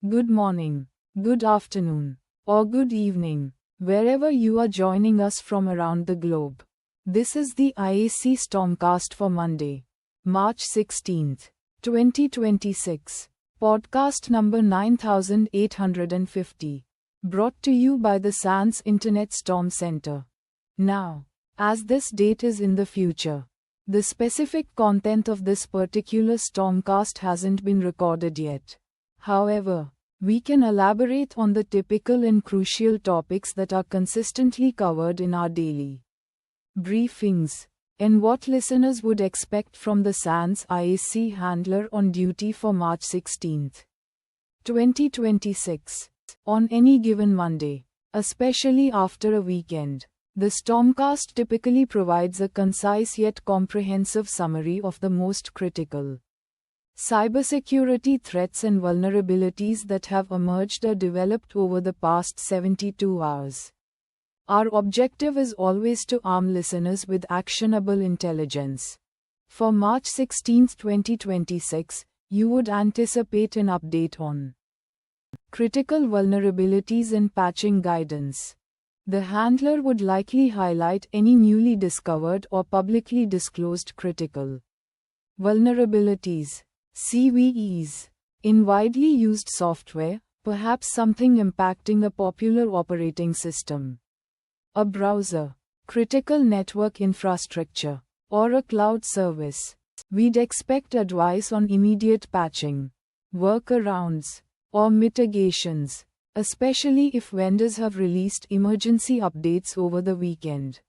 Good morning, good afternoon, or good evening, wherever you are joining us from around the globe. This is the ISC Stormcast for Monday, March 16, 2026, podcast number 9850, brought to you by the SANS Internet Storm Center. Now, as this date is in the future, the specific content of this particular Stormcast hasn't been recorded yet. However, we can elaborate on the typical and crucial topics that are consistently covered in our daily briefings, and what listeners would expect from the SANS ISC handler on duty for March 16, 2026. On any given Monday, especially after a weekend, the Stormcast typically provides a concise yet comprehensive summary of the most critical cybersecurity threats and vulnerabilities that have emerged or developed over the past 72 hours. Our objective is always to arm listeners with actionable intelligence. For March 16, 2026, you would anticipate an update on critical vulnerabilities and patching guidance. The handler would likely highlight any newly discovered or publicly disclosed critical vulnerabilities, CVEs, in widely used software, perhaps something impacting a popular operating system, a browser, critical network infrastructure, or a cloud service. We'd expect advice on immediate patching, workarounds, or mitigations, especially if vendors have released emergency updates over the weekend.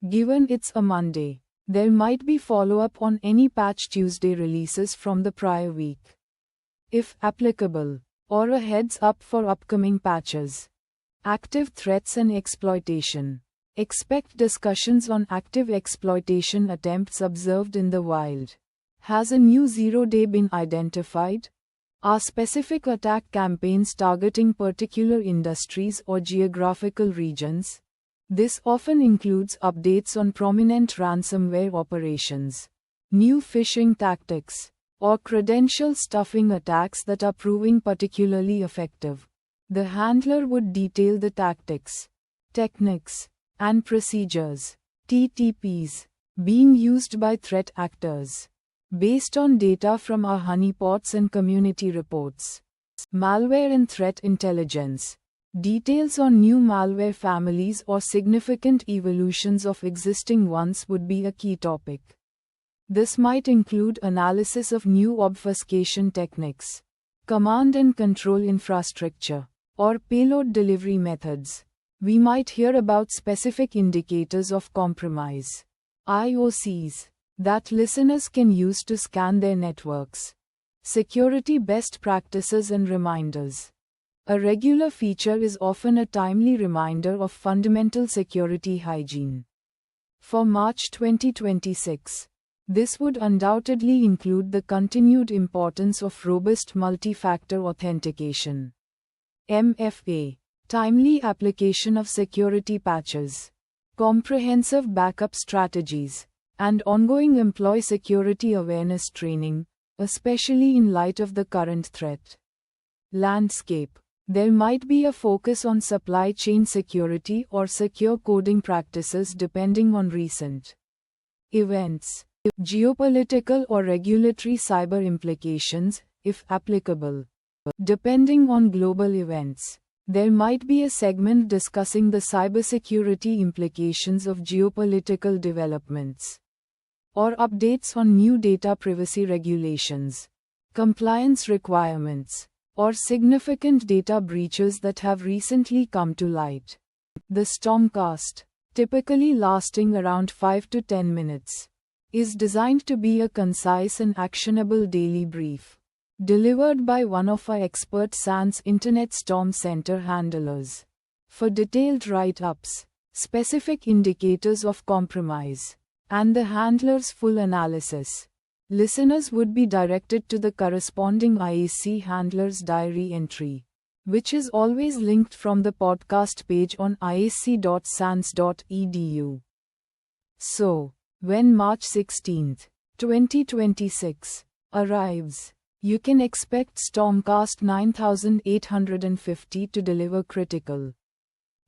Given it's a Monday, there might be follow-up on any Patch Tuesday releases from the prior week, if applicable, or a heads-up for upcoming patches. Active threats and exploitation. Expect discussions on active exploitation attempts observed in the wild. Has a new zero-day been identified? Are specific attack campaigns targeting particular industries or geographical regions? This often includes updates on prominent ransomware operations, new phishing tactics, or credential stuffing attacks that are proving particularly effective. The handler would detail the tactics, techniques, and procedures, TTPs, being used by threat actors, based on data from our honeypots and community reports. Malware and threat intelligence. Details on new malware families or significant evolutions of existing ones would be a key topic. This might include analysis of new obfuscation techniques, command and control infrastructure, or payload delivery methods. We might hear about specific indicators of compromise, IOCs, that listeners can use to scan their networks. Security best practices and reminders. A regular feature is often a timely reminder of fundamental security hygiene. For March 2026, this would undoubtedly include the continued importance of robust multi-factor authentication, MFA, timely application of security patches, comprehensive backup strategies, and ongoing employee security awareness training, especially in light of the current threat landscape. There might be a focus on supply chain security or secure coding practices depending on recent events, geopolitical or regulatory cyber implications, if applicable. Depending on global events, there might be a segment discussing the cybersecurity implications of geopolitical developments, or updates on new data privacy regulations, compliance requirements, or significant data breaches that have recently come to light. The Stormcast, typically lasting around 5 to 10 minutes, is designed to be a concise and actionable daily brief, delivered by one of our expert SANS Internet Storm Center handlers. For detailed write-ups, specific indicators of compromise, and the handler's full analysis, listeners would be directed to the corresponding ISC handler's diary entry, which is always linked from the podcast page on isc.sans.edu. So, when March 16, 2026, arrives, You can expect Stormcast 9850 to deliver critical,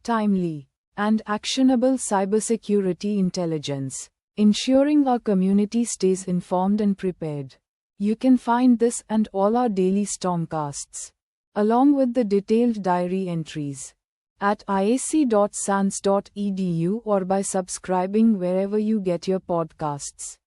timely, and actionable cybersecurity intelligence, ensuring our community stays informed and prepared. You can find this and all our daily Stormcasts, along with the detailed diary entries, at isc.sans.edu or by subscribing wherever you get your podcasts.